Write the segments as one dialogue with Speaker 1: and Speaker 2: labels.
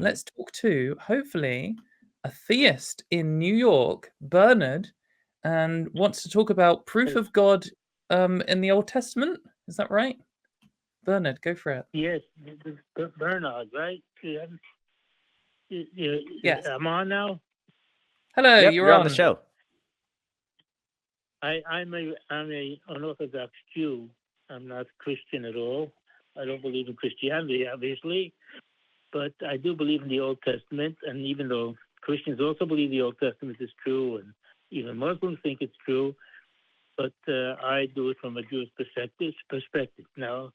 Speaker 1: let's talk to, hopefully, a theist in New York, Bernard, and wants to talk about proof of God in the Old Testament. Is that right? Bernard, go for it.
Speaker 2: Yes, this is Bernard, right?
Speaker 1: Yes.
Speaker 2: I'm on now.
Speaker 1: Hello,
Speaker 3: Yep,
Speaker 1: you're
Speaker 3: on the show.
Speaker 2: I'm an Orthodox Jew. I'm not Christian at all. I don't believe in Christianity, obviously, but I do believe in the Old Testament. And even though Christians also believe the Old Testament is true, and even Muslims think it's true, but I do it from a Jewish perspective. Now,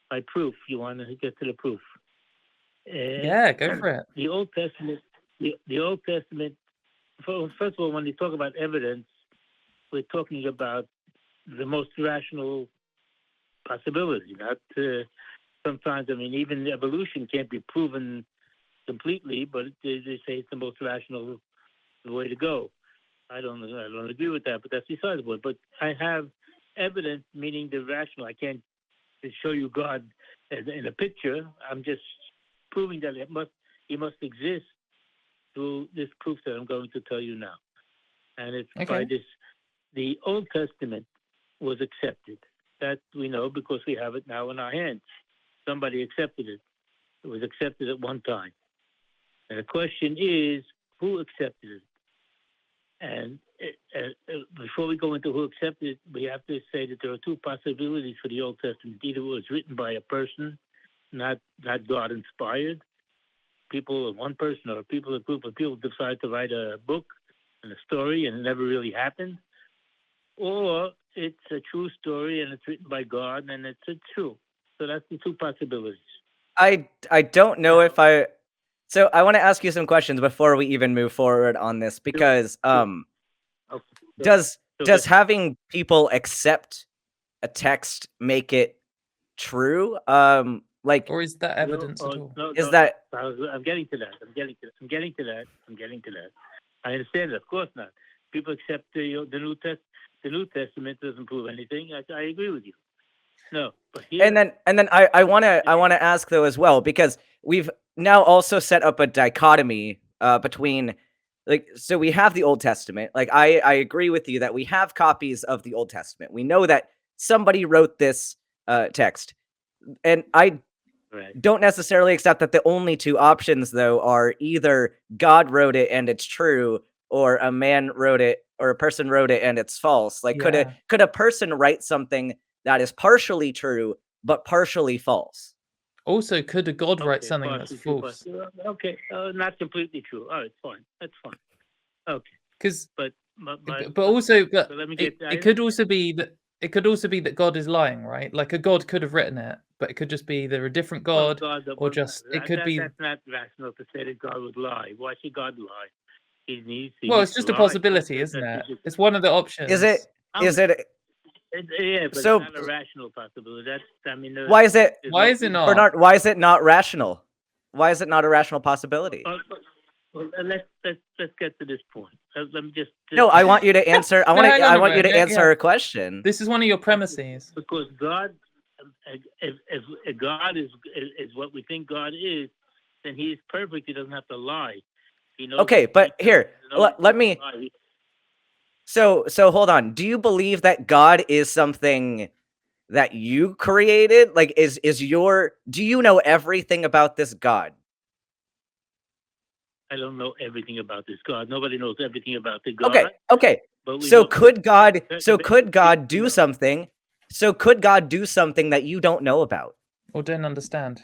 Speaker 2: my proof. You want to get to the proof?
Speaker 1: Yeah, go for it.
Speaker 2: The Old Testament. The Old Testament. First of all, when you talk about evidence, we're talking about the most rational possibility. Not sometimes. I mean, even evolution can't be proven completely, but they say it's the most rational way to go. I don't agree with that, but that's beside the point. But I have evidence, meaning the rational. I can't show you God in a picture. I'm just proving that he must exist through this proof that I'm going to tell you now. And it's by this. The Old Testament was accepted. That we know because we have it now in our hands. Somebody accepted it. It was accepted at one time. And the question is, who accepted it? And before we go into who accepted it, we have to say that there are two possibilities for the Old Testament. Either it was written by a person, not God inspired. People, one person or a group of people decide to write a book and a story and it never really happened. Or it's a true story and it's written by God and it's true. So that's the two possibilities.
Speaker 3: I don't know if I... So I want to ask you some questions before we even move forward on this, because does having people accept a text make it true?
Speaker 1: Or is that evidence at all?
Speaker 3: Is that...
Speaker 2: I'm getting to that. I understand it. Of course not. People accept the New Testament. The New Testament doesn't prove anything. I agree with you. No, but here,
Speaker 3: and then I want to ask though as well, because we've now also set up a dichotomy between, like, so we have the Old Testament. Like I agree with you that we have copies of the Old Testament. We know that somebody wrote this text, and I don't necessarily accept that the only two options though are either God wrote it and it's true, or a man wrote it, or a person wrote it and it's false. Like, could a person write something that is partially true but partially false?
Speaker 1: Also, could a God write something that's false?
Speaker 2: Okay, not completely true. All right, fine. That's fine. Okay.
Speaker 1: Because,
Speaker 2: but
Speaker 1: it could also be that God is lying, right? Like a God could have written it, but it could just be they're a different God, or just it could be.
Speaker 2: That's not rational to say that God would lie. Why should God lie?
Speaker 1: Well, it's just a possibility, isn't it? It's one of the options.
Speaker 3: Is it?
Speaker 2: Yeah, but
Speaker 3: so,
Speaker 2: it's not a rational possibility.
Speaker 3: Why is it?
Speaker 1: Why is it not?
Speaker 3: Bernard, why is it not rational? Why is it not a rational possibility?
Speaker 2: Well, let's get to this point. Let me just.
Speaker 3: No, I want you to answer. I want you to answer a question.
Speaker 1: This is one of your premises.
Speaker 2: Because God, if God is what we think God is, then He is perfect. He doesn't have to lie.
Speaker 3: Okay, but here, let me... So hold on. Do you believe that God is something that you created? Like, do you know everything about this God?
Speaker 2: I don't know everything about this God. Nobody knows everything about the God.
Speaker 3: Okay. So could God do something? So could God do something that you don't know about?
Speaker 1: Or don't understand?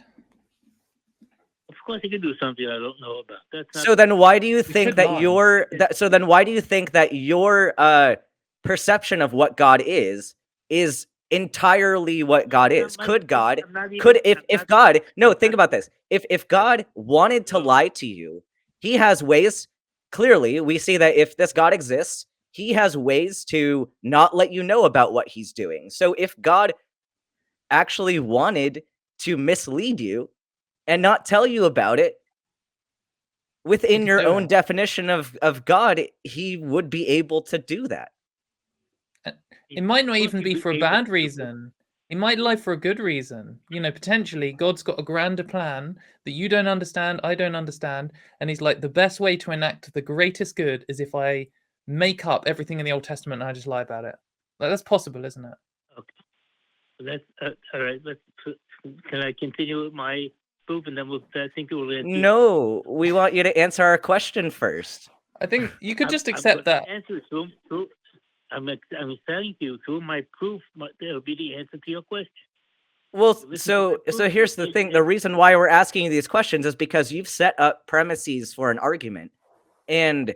Speaker 2: Of course, he can do something I don't know about.
Speaker 3: So then, why do you think that your perception of what God is entirely what God is? Think about this. If God wanted to lie to you, He has ways. Clearly, we see that if this God exists, He has ways to not let you know about what He's doing. So if God actually wanted to mislead you and not tell you about it, within your own definition of God, He would be able to do that.
Speaker 1: It might not even be for a bad reason. He might lie for a good reason. You know, potentially God's got a grander plan that you don't understand, I don't understand, and he's like, the best way to enact the greatest good is if I make up everything in the Old Testament and I just lie about it. Like, that's possible, isn't it?
Speaker 2: Okay. So that's all right. Can I continue with my proof, and then I think it will answer.
Speaker 3: No, we want you to answer our question first.
Speaker 1: I think you could just
Speaker 2: I'm
Speaker 1: accept
Speaker 2: gonna
Speaker 1: that.
Speaker 2: answer through. I'm telling you through my proof. There will be the answer to your question.
Speaker 3: Well,
Speaker 2: Listen to
Speaker 3: so
Speaker 2: my proof.
Speaker 3: here's the thing. The reason why we're asking you these questions is because you've set up premises for an argument, and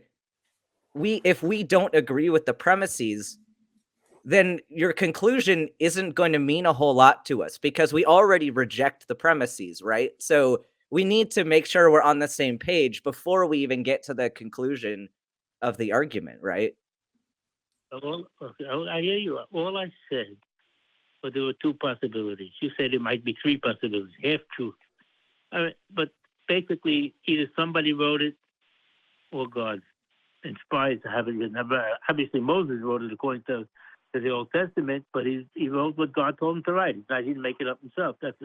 Speaker 3: if we don't agree with the premises, then your conclusion isn't going to mean a whole lot to us because we already reject the premises, right? So we need to make sure we're on the same page before we even get to the conclusion of the argument, right?
Speaker 2: I hear you. All I said, but there were two possibilities. You said it might be three possibilities, half truth. All right, but basically, either somebody wrote it or God inspired to have it written. Obviously, Moses wrote it according to the Old Testament, but he wrote what God told him to write. He didn't make it up himself. That's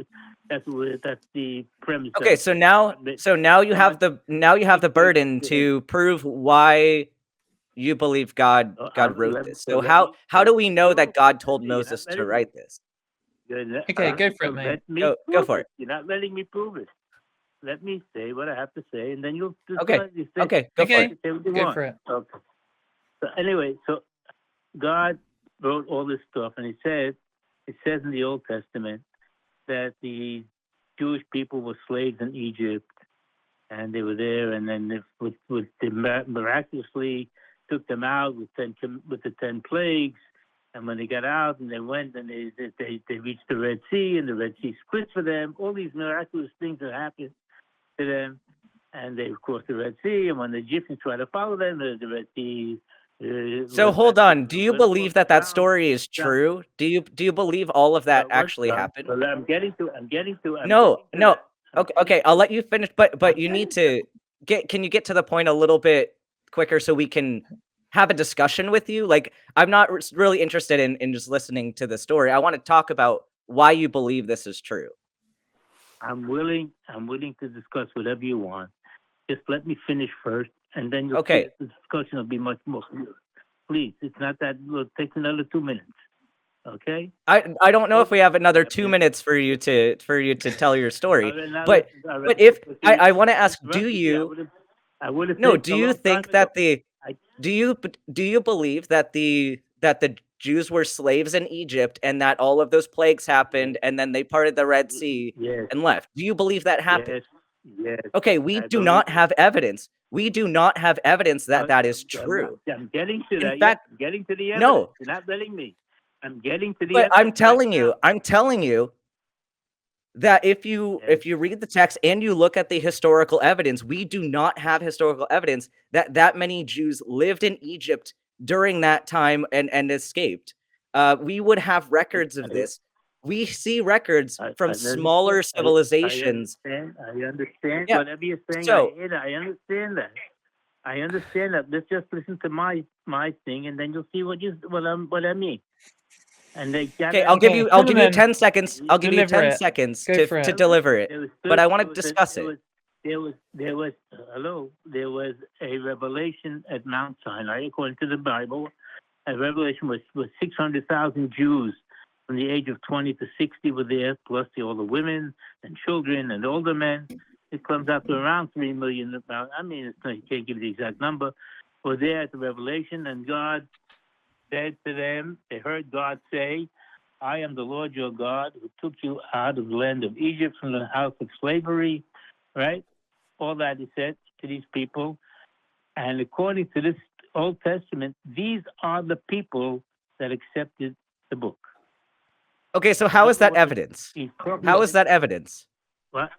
Speaker 2: the premise.
Speaker 3: Okay, so now you have the burden to prove why you believe God wrote this. So how do we know that God told Moses to write this?
Speaker 1: Okay, go for it, mate.
Speaker 3: Go for it.
Speaker 2: You're not letting me prove it. Let me say what I have to say, and then you'll
Speaker 3: Okay. Okay, go for it.
Speaker 1: Go for it.
Speaker 2: Okay. So anyway, so God wrote all this stuff, and it says in the Old Testament that the Jewish people were slaves in Egypt, and they were there, and then miraculously took them out with the 10 plagues. And when they got out and they went and they reached the Red Sea, and the Red Sea split for them, all these miraculous things that happened to them, and they crossed the Red Sea. And when the Egyptians tried to follow them, the Red Sea.
Speaker 3: So hold on. Do you believe that story is true? Do you believe all of that actually happened?
Speaker 2: Well, I'm getting to.
Speaker 3: No. Okay. I'll let you finish, but you need to Can you get to the point a little bit quicker so we can have a discussion with you? Like, I'm not really interested in just listening to the story. I want to talk about why you believe this is true.
Speaker 2: I'm willing to discuss whatever you want. Just let me finish first, and then the discussion will be much more clear. Please, it's not that. It takes another 2 minutes. Okay.
Speaker 3: I don't know if we have another 2 minutes for you to tell your story, but if I want to ask, do you think that do you believe that the Jews were slaves in Egypt and that all of those plagues happened and then they parted the Red Sea and left? Do you believe that happened?
Speaker 2: Yes.
Speaker 3: Okay, we do not have evidence. We do not have evidence that that is true.
Speaker 2: I'm getting to that.
Speaker 3: In fact,
Speaker 2: I'm getting to the evidence.
Speaker 3: No.
Speaker 2: You're not letting me. I'm getting to the
Speaker 3: But
Speaker 2: evidence.
Speaker 3: I'm telling you that if you read the text and you look at the historical evidence, we do not have historical evidence that many Jews lived in Egypt during that time and escaped. We would have records of this. We see records from smaller civilizations.
Speaker 2: I understand
Speaker 3: Yeah.
Speaker 2: whatever you're saying.
Speaker 3: So-
Speaker 2: I understand that. Let's just listen to my thing, and then you'll see what I mean. And
Speaker 3: I'll give you 10 seconds. I'll give you
Speaker 1: Deliver
Speaker 3: 10
Speaker 1: it.
Speaker 3: seconds
Speaker 1: Go for
Speaker 3: to
Speaker 1: it.
Speaker 3: deliver it. But I want to discuss it.
Speaker 2: There was a revelation at Mount Sinai, according to the Bible. A revelation was 600,000 Jews from the age of 20 to 60 were there, plus all the women and children and older men. It comes out to around 3 million. You can't give the exact number. Were there at the revelation, and God said to them, they heard God say, I am the Lord your God who took you out of the land of Egypt from the house of slavery, right? All that he said to these people. And according to this Old Testament, these are the people that accepted the book.
Speaker 3: Okay, so how is that evidence? How is that evidence?
Speaker 2: What?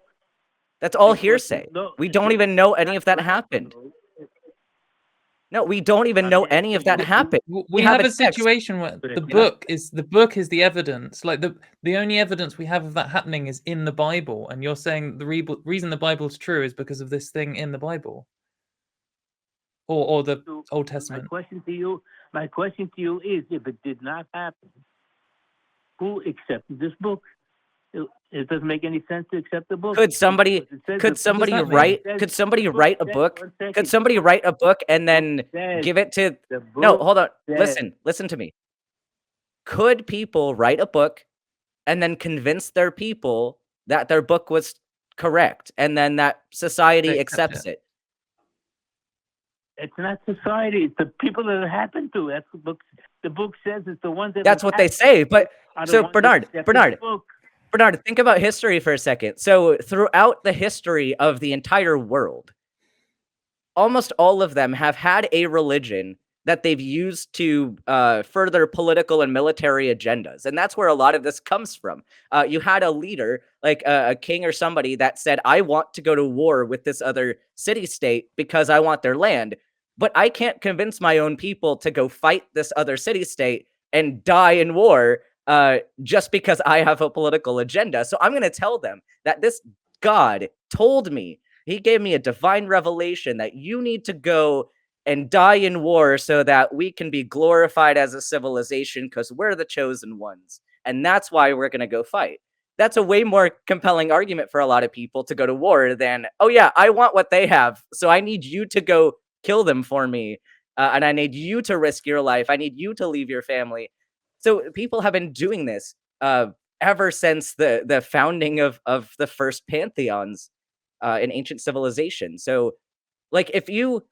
Speaker 3: That's all hearsay. We don't even know any of that happened. No, we don't even know any of that happened.
Speaker 1: We have a
Speaker 3: text.
Speaker 1: situation where the book is the evidence. Like the only evidence we have of that happening is in the Bible, and you're saying the reason the Bible's true is because of this thing in the Bible, or the Old Testament.
Speaker 2: My question to you is, if it did not happen, who accepted this book. It doesn't make any sense to accept the book.
Speaker 3: Could somebody
Speaker 2: Because it says
Speaker 3: could
Speaker 2: the-
Speaker 3: somebody
Speaker 1: that mean?
Speaker 3: write
Speaker 2: says-
Speaker 3: could somebody
Speaker 2: the book
Speaker 3: write a
Speaker 2: says-
Speaker 3: book?
Speaker 2: one second.
Speaker 3: Could somebody write a book and then
Speaker 2: says-
Speaker 3: give it to
Speaker 2: the
Speaker 3: No,
Speaker 2: book
Speaker 3: hold on.
Speaker 2: says-
Speaker 3: Listen to me. Could people write a book and then convince their people that their book was correct and then that society
Speaker 1: They accept
Speaker 3: accepts it?
Speaker 2: It's not society. It's the people that it happened to. That's the book. The book says it's the ones that.
Speaker 3: That's what they say. But
Speaker 2: are the
Speaker 3: so
Speaker 2: ones that
Speaker 3: Bernard,
Speaker 2: accepted
Speaker 3: Bernard,
Speaker 2: the book.
Speaker 3: Bernard, think about history for a second. So throughout the history of the entire world, almost all of them have had a religion that they've used to further political and military agendas. And that's where a lot of this comes from. You had a leader, like a king or somebody, that said, I want to go to war with this other city-state because I want their land. But I can't convince my own people to go fight this other city-state and die in war just because I have a political agenda. So I'm going to tell them that this God told me, he gave me a divine revelation that you need to go and die in war so that we can be glorified as a civilization because we're the chosen ones. And that's why we're going to go fight. That's a way more compelling argument for a lot of people to go to war than, oh yeah, I want what they have, so I need you to go kill them for me. And I need you to risk your life. I need you to leave your family. So people have been doing this ever since the founding of the first pantheons in ancient civilization. So like if you,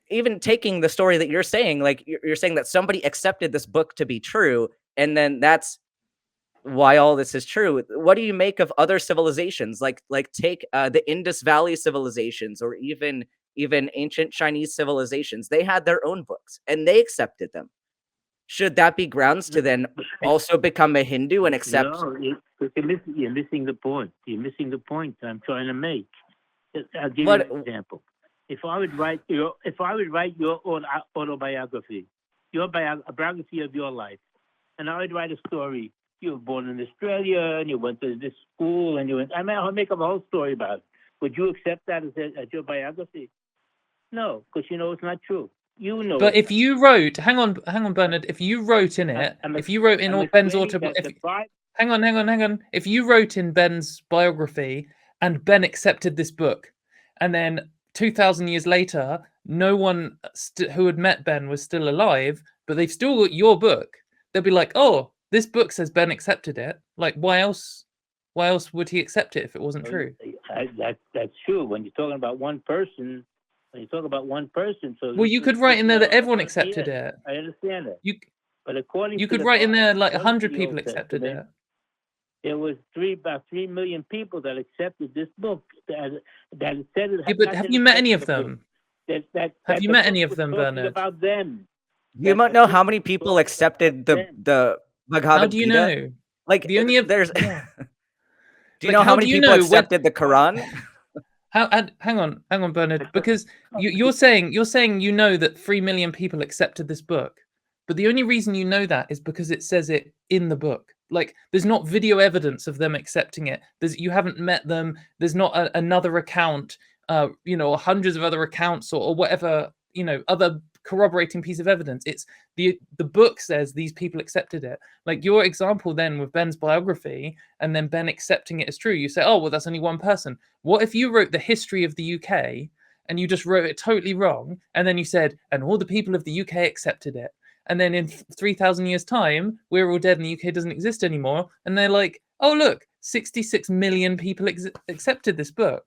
Speaker 3: even taking the story that you're saying, like you're saying that somebody accepted this book to be true, and then that's why all this is true. What do you make of other civilizations? Like take the Indus Valley civilizations, or even ancient Chinese civilizations. They had their own books and they accepted them. Should that be grounds to then also become a Hindu and accept?
Speaker 2: No, you're missing the point. You're missing the point I'm trying to make. I'll give you an example. If I would write your own autobiography, a biography of your life, and I would write a story. You were born in Australia, and you went to this school, and I'll make up a whole story about it. Would you accept that as your biography? No, because you know it's not true. You know.
Speaker 1: But if you wrote, hang on, Bernard. If you wrote in it, if you wrote in Ben's autobiography, hang on. If you wrote in Ben's biography and Ben accepted this book, and then 2,000 years later, no one who had met Ben was still alive, but they've still got your book, they'll be like, oh, this book says Ben accepted it. Like, why else would he accept it if it wasn't true?
Speaker 2: That's true. When you're talking about one person, so
Speaker 1: well, you could write in there that everyone accepted it.
Speaker 2: I understand that. But according
Speaker 1: you
Speaker 2: to
Speaker 1: could write in there like 100 people accepted it.
Speaker 2: There was about 3 million people that accepted this book. That said it.
Speaker 1: Yeah, but have you met any of them? Have you met any of them, Bernard?
Speaker 2: About them.
Speaker 3: You might know how many people accepted the Bhagavad
Speaker 1: How do you
Speaker 3: Gita?
Speaker 1: know?
Speaker 3: Like
Speaker 1: the only
Speaker 3: there's.
Speaker 1: Yeah.
Speaker 3: Do you know how many people accepted the Quran?
Speaker 1: Hang on, Bernard, because you're saying you know that 3 million people accepted this book, but the only reason you know that is because it says it in the book. Like, there's not video evidence of them accepting it. You haven't met them. There's not another account, or hundreds of other accounts or whatever, other corroborating piece of evidence. It's the book says these people accepted it. Like your example then with Ben's biography and then Ben accepting it as true, you say, oh, well, that's only one person. What if you wrote the history of the UK and you just wrote it totally wrong, and then you said, and all the people of the UK accepted it, and then in 3,000 years time we're all dead and the UK doesn't exist anymore, and they're like, oh look, 66 million people accepted this book.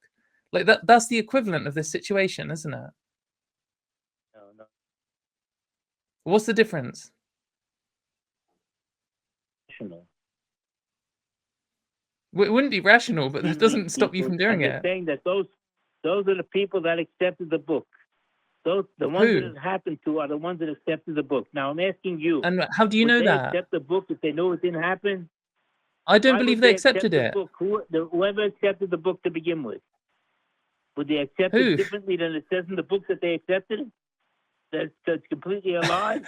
Speaker 1: Like that's the equivalent of this situation, isn't it?
Speaker 2: No.
Speaker 1: What's the difference?
Speaker 2: Rational.
Speaker 1: It wouldn't be rational, but that doesn't stop you from doing it.
Speaker 2: I'm saying that those are the people that accepted the book. The ones that it happened to are the ones that accepted the book. Now I'm asking you.
Speaker 1: And how do you know that?
Speaker 2: Accept the book if they know it didn't happen?
Speaker 1: I don't believe they accepted it.
Speaker 2: Whoever accepted the book to begin with, would they accept it differently than it says in the book that they accepted it? That's completely a lie.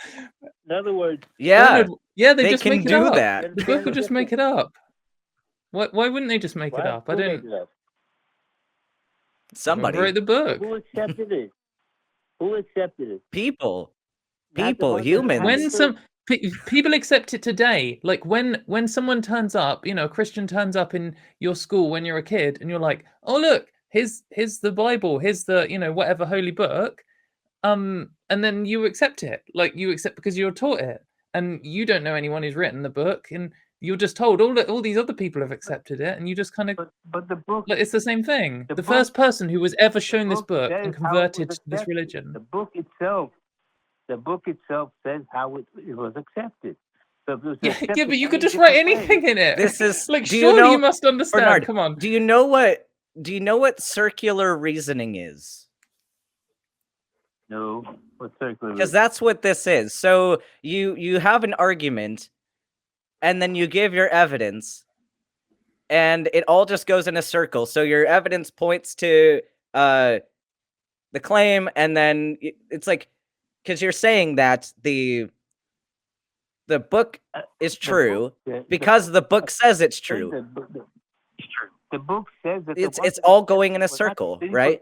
Speaker 2: In other words,
Speaker 3: they
Speaker 1: just
Speaker 3: can
Speaker 1: make it
Speaker 3: do
Speaker 1: up.
Speaker 3: that.
Speaker 1: The book will just make it up. Why wouldn't they just make it up?
Speaker 2: Who made it up?
Speaker 3: Somebody
Speaker 1: wrote the book.
Speaker 2: Who accepted it? Who accepted it?
Speaker 3: People, humans.
Speaker 1: People accept it today. Like when someone turns up, a Christian turns up in your school when you're a kid, and you're like, "Oh, look, here's the Bible, here's the whatever holy book," and then you accept it. Like you accept because you're taught it, and you don't know anyone who's written the book, and you're just told all these other people have accepted it, and you just kind of.
Speaker 2: But the book,
Speaker 1: Like, it's the same thing.
Speaker 2: the
Speaker 1: The
Speaker 2: book-
Speaker 1: first person who was ever shown this
Speaker 2: book
Speaker 1: book
Speaker 2: says
Speaker 1: and
Speaker 2: how it was
Speaker 1: converted to this
Speaker 2: accepted.
Speaker 1: religion.
Speaker 2: The book itself says how it was accepted. So if it was
Speaker 1: Yeah,
Speaker 2: accepted
Speaker 1: but you
Speaker 2: any
Speaker 1: could just write
Speaker 2: different way-
Speaker 1: anything in it.
Speaker 3: This is
Speaker 1: like,
Speaker 3: do
Speaker 1: surely
Speaker 3: you know,
Speaker 1: must understand.
Speaker 3: Bernard,
Speaker 1: Come on.
Speaker 3: Do you know what circular reasoning is?
Speaker 2: No, what's circular?
Speaker 3: Because that's what this is. So you have an argument, and then you give your evidence, and it all just goes in a circle. So your evidence points to the claim, and then it's like, because you're saying that the book is true because the book says it's true.
Speaker 2: The book says that
Speaker 3: It's all going in a circle, right?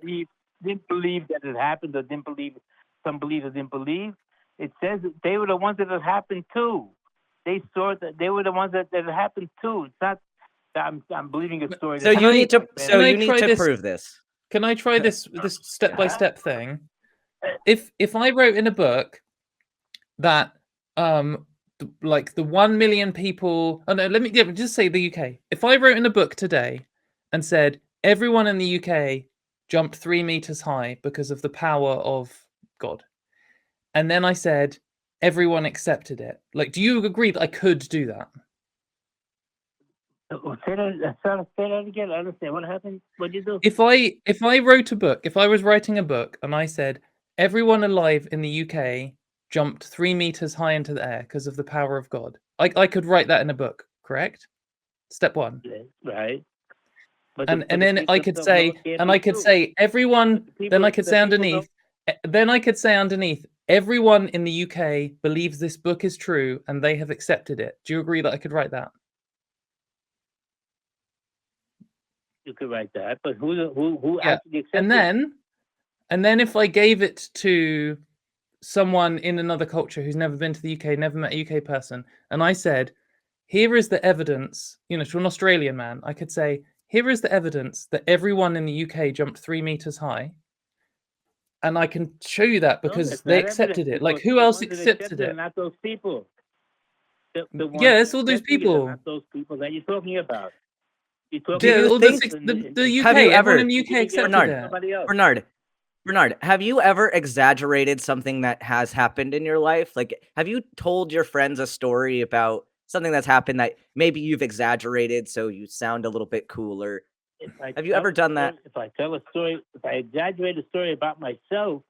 Speaker 2: Didn't believe that it happened, or didn't believe. Some believe or didn't believe. It says that they were the ones that it happened to. They saw that they were the ones that it happened to. It's not. I'm believing a story.
Speaker 3: So you need to. So
Speaker 1: I
Speaker 3: you need
Speaker 1: try
Speaker 3: to
Speaker 1: this?
Speaker 3: prove this.
Speaker 1: Can I try this step-by-step thing? If I wrote in a book that like the 1 million people, oh no, just say the UK. If I wrote in a book today and said everyone in the UK jumped 3 meters high because of the power of God, and then I said everyone accepted it, like, do you agree that I could do that?
Speaker 2: Say that again. I understand what happened. What did you do?
Speaker 1: If I wrote a book, if I was writing a book and I said everyone alive in the UK jumped 3 meters high into the air because of the power of God, I could write that in a book, correct? Step one.
Speaker 2: Right.
Speaker 1: And then I could say, everyone. Then I could say underneath. Then I could say underneath, everyone in the UK believes this book is true and they have accepted it. Do you agree that I could write that?
Speaker 2: You could write that, but who
Speaker 1: Yeah.
Speaker 2: actually accepted
Speaker 1: And then if I gave it to someone in another culture who's never been to the UK, never met a UK person, and I said, here is the evidence, to an Australian man, I could say, here is the evidence that everyone in the UK jumped 3 meters high. And I can show you that because they accepted it. Like, who else accepted it?
Speaker 2: Not those people.
Speaker 1: Yeah, it's all those people.
Speaker 2: Not those people that you're talking about.
Speaker 1: The UK,
Speaker 3: have you ever,
Speaker 1: in the UK accepted
Speaker 3: Bernard, have you ever exaggerated something that has happened in your life? Like, have you told your friends a story about something that's happened that maybe you've exaggerated so you sound a little bit cooler? Have you ever done that?
Speaker 2: If I tell a story, if I exaggerate a story about myself,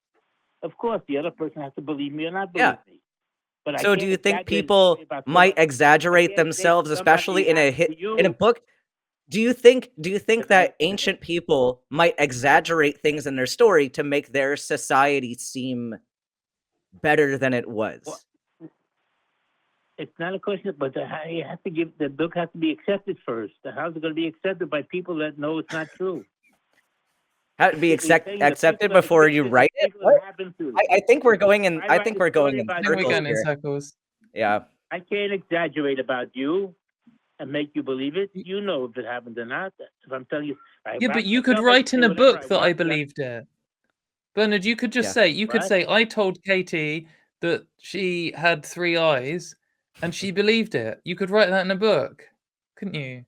Speaker 2: of course the other person has to believe me or not believe me. But
Speaker 3: so do you think people might exaggerate themselves, especially in a book? Do you think that ancient people might exaggerate things in their story to make their society seem better than it was?
Speaker 2: Well, it's not a question, but the book has to be accepted first. How's it going to be accepted by people that know it's not true?
Speaker 3: How to be accepted before you write it? I think we're going in. I think we're going in
Speaker 1: circles.
Speaker 3: Yeah.
Speaker 2: I can't exaggerate about you and make you believe it. You know if it happened or not. If I'm telling you,
Speaker 1: but you could write in a book that I believed it. Bernard, you could just say, could say, I told Katy that she had 3 eyes, and she believed it. You could write that in a book, couldn't you?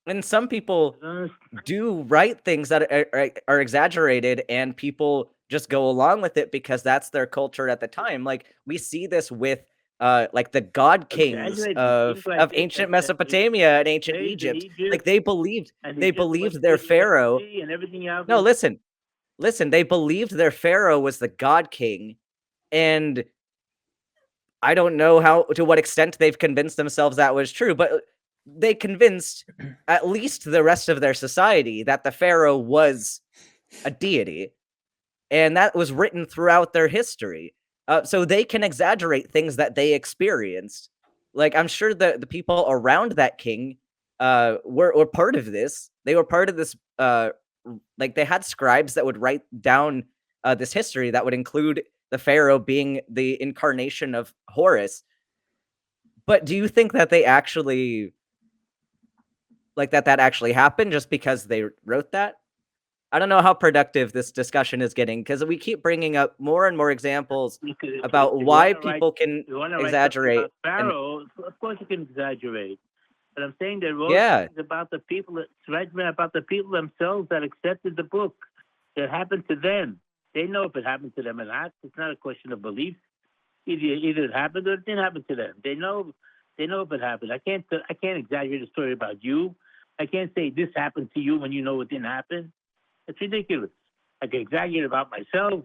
Speaker 3: And some people do write things that are exaggerated, and people just go along with it because that's their culture at the time. Like, we see this with like the god kings of ancient Mesopotamia and ancient Egypt. Like, they believed their pharaoh. No, listen, they believed their pharaoh was the god king, and I don't know to what extent they've convinced themselves that was true, but they convinced at least the rest of their society that the pharaoh was a deity, and that was written throughout their history. So they can exaggerate things that they experienced. Like, I'm sure the people around that king were part of this. They were part of this. Like, they had scribes that would write down this history that would include the pharaoh being the incarnation of Horus. But do you think that they actually that actually happened just because they wrote that? I don't know how productive this discussion is getting, because we keep bringing up more and more examples about why people can exaggerate.
Speaker 2: Pharaoh, of course you can exaggerate. But I'm saying there
Speaker 3: Yeah.
Speaker 2: things about the people, about the people themselves that accepted the book. That happened to them. They know if it happened to them or not. It's not a question of belief. Either it happened or it didn't happen to them. They know if it happened. I can't exaggerate a story about you. I can't say this happened to you when you know it didn't happen. It's ridiculous. I can exaggerate about myself,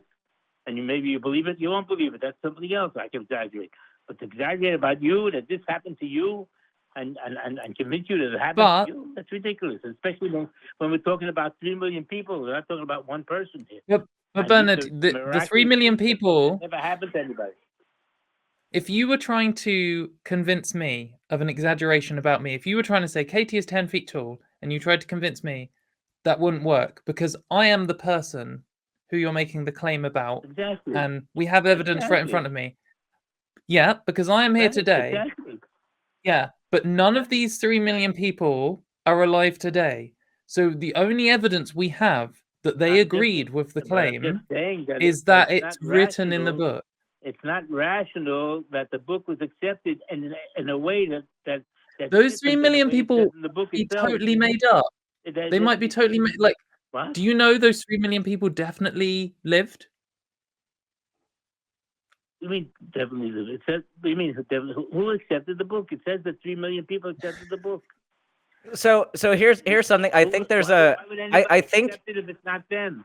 Speaker 2: and maybe you believe it, you won't believe it. That's something else I can exaggerate. But to exaggerate about you, that this happened to you, and convince you that it happened to you, that's ridiculous. Especially when we're talking about 3 million people. We're not talking about one person here.
Speaker 1: Yep. But Bernard, the 3 million people
Speaker 2: never happened to anybody.
Speaker 1: If you were trying to convince me of an exaggeration about me, if you were trying to say Katy is 10 feet tall, and you tried to convince me, that wouldn't work, because I am the person who you're making the claim about.
Speaker 2: Exactly.
Speaker 1: And we have evidence right in front of me. Yeah, because I am here today.
Speaker 2: Exactly.
Speaker 1: Yeah, but none of these 3 million people are alive today. So the only evidence we have that they agreed with the claim is that it's written in the book.
Speaker 2: It's not rational that the book was accepted in a way that
Speaker 1: those 3 million people be totally made up. They might be totally like.
Speaker 2: What?
Speaker 1: Do you know those 3 million people definitely lived?
Speaker 2: You mean definitely lived? It says. You mean who accepted the book? It says that 3 million people accepted the book.
Speaker 3: So here's something. I think there's I think
Speaker 2: if it's not them.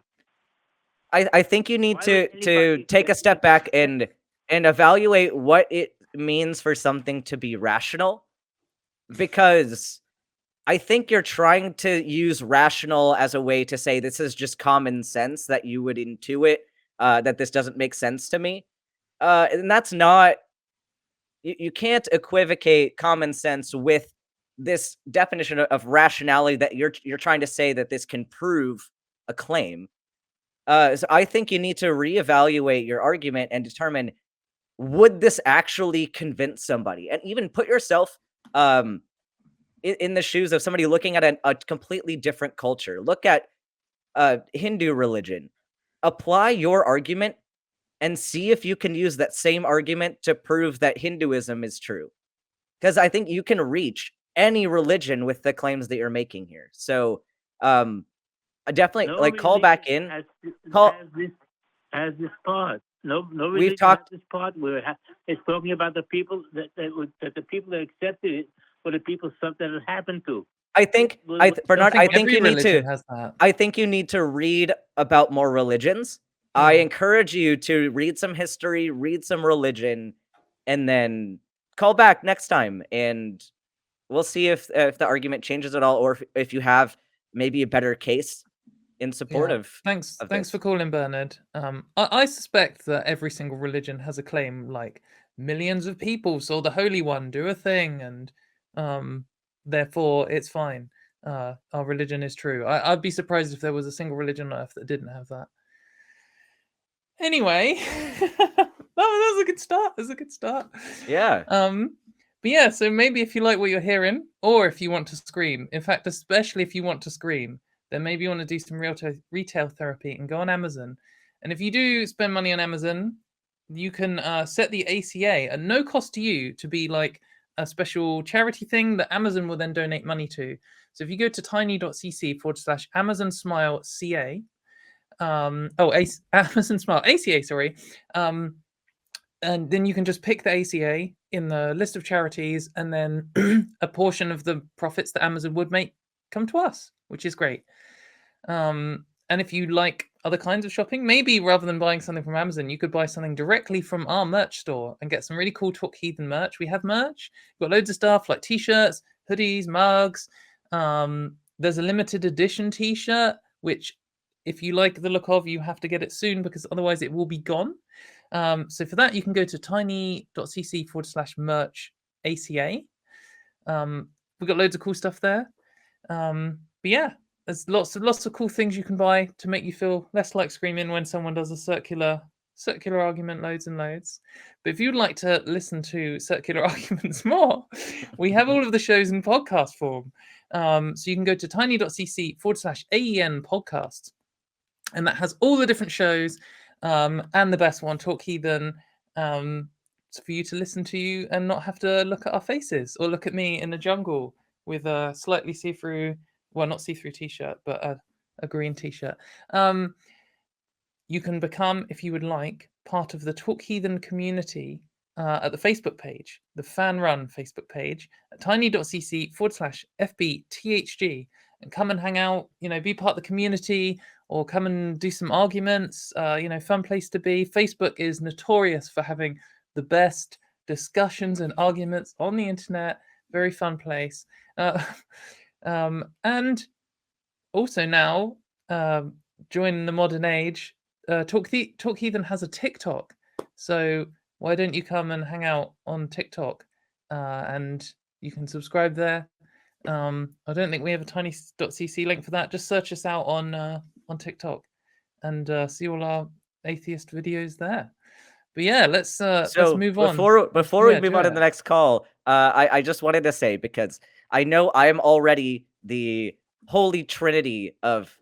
Speaker 3: I think you need to take a step back and evaluate what it means for something to be rational, because I think you're trying to use rational as a way to say this is just common sense, that you would intuit that this doesn't make sense to me, and that's not. You can't equivocate common sense with this definition of rationality that you're trying to say that this can prove a claim. So I think you need to reevaluate your argument and determine, would this actually convince somebody? And even put yourself in the shoes of somebody looking at a completely different culture. Look at Hindu religion. Apply your argument and see if you can use that same argument to prove that Hinduism is true. Because I think you can reach any religion with the claims that you're making here. So definitely call back in. Has
Speaker 2: this part. No
Speaker 3: we've talked
Speaker 2: this part where it's talking about the people that the people that accepted it were the people something that happened to.
Speaker 3: I think Bernard, I think you need to I think you need to read about more religions. Yeah. I encourage you to read some history, read some religion, and then call back next time, and we'll see if the argument changes at all, or if you have maybe a better case in support of.
Speaker 1: Thanks for calling, Bernard. I suspect that every single religion has a claim, like millions of people saw the Holy One do a thing, and therefore it's fine. Our religion is true. I'd be surprised if there was a single religion on earth that didn't have that. Anyway, that was a good start. That was a good start.
Speaker 3: Yeah.
Speaker 1: But yeah, so maybe if you like what you're hearing, or if you want to scream, in fact, especially if you want to scream, then maybe you want to do some retail therapy and go on Amazon. And if you do spend money on Amazon, you can set the ACA at no cost to you to be like a special charity thing that Amazon will then donate money to. So if you go to tiny.cc/Amazon Smile CA, Amazon Smile ACA, sorry. And then you can just pick the ACA in the list of charities, and then a portion of the profits that Amazon would make come to us, which is great. And if you like other kinds of shopping, maybe rather than buying something from Amazon, you could buy something directly from our merch store and get some really cool Talk Heathen merch. We have merch. We've got loads of stuff like t-shirts, hoodies, mugs. There's a limited edition t-shirt, which if you like the look of, you have to get it soon because otherwise it will be gone. So for that, you can go to tiny.cc/merch ACA. We've got loads of cool stuff there. But yeah, there's lots of cool things you can buy to make you feel less like screaming when someone does a circular circular argument loads and loads. But if you'd like to listen to circular arguments more, we have all of the shows in podcast form. So you can go to tiny.cc/AEN podcast. And that has all the different shows and the best one, Talk Heathen, for you to listen to you and not have to look at our faces or look at me in the jungle with a slightly see-through, well, not see-through t-shirt, but a green t-shirt. You can become, if you would like, part of the Talk Heathen community at the Facebook page, the fan-run Facebook page, at tiny.cc/FBTHG, and come and hang out, be part of the community, or come and do some arguments, fun place to be. Facebook is notorious for having the best discussions and arguments on the internet. Very fun place. And also now, join the modern age, Talk Heathen has a TikTok. So why don't you come and hang out on TikTok? And you can subscribe there. I don't think we have a tiny.cc link for that. Just search us out on TikTok and see all our atheist videos there. But yeah, let's move on.
Speaker 3: Before we move on to the next call, I just wanted to say, because I know I am already the holy trinity of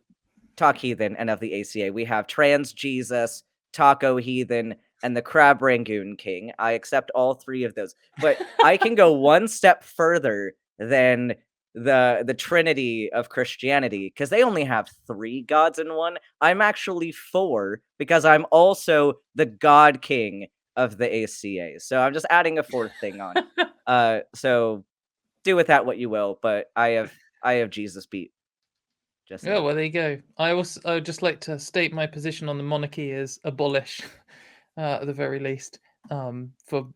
Speaker 3: Talk Heathen and of the ACA. We have Trans Jesus, Taco Heathen, and the Crab Rangoon King. I accept all three of those, but I can go one step further than the Trinity of Christianity, because they only have 3 gods in one. I'm actually 4, because I'm also the God King of the ACA. So I'm just adding a 4th thing on. So do with that what you will, but I have Jesus beat.
Speaker 1: Well, there you go. I would just like to state my position on the monarchy is abolish, at the very least, for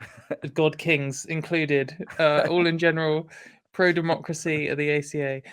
Speaker 1: God Kings included, all in general. Pro-democracy of the ACA.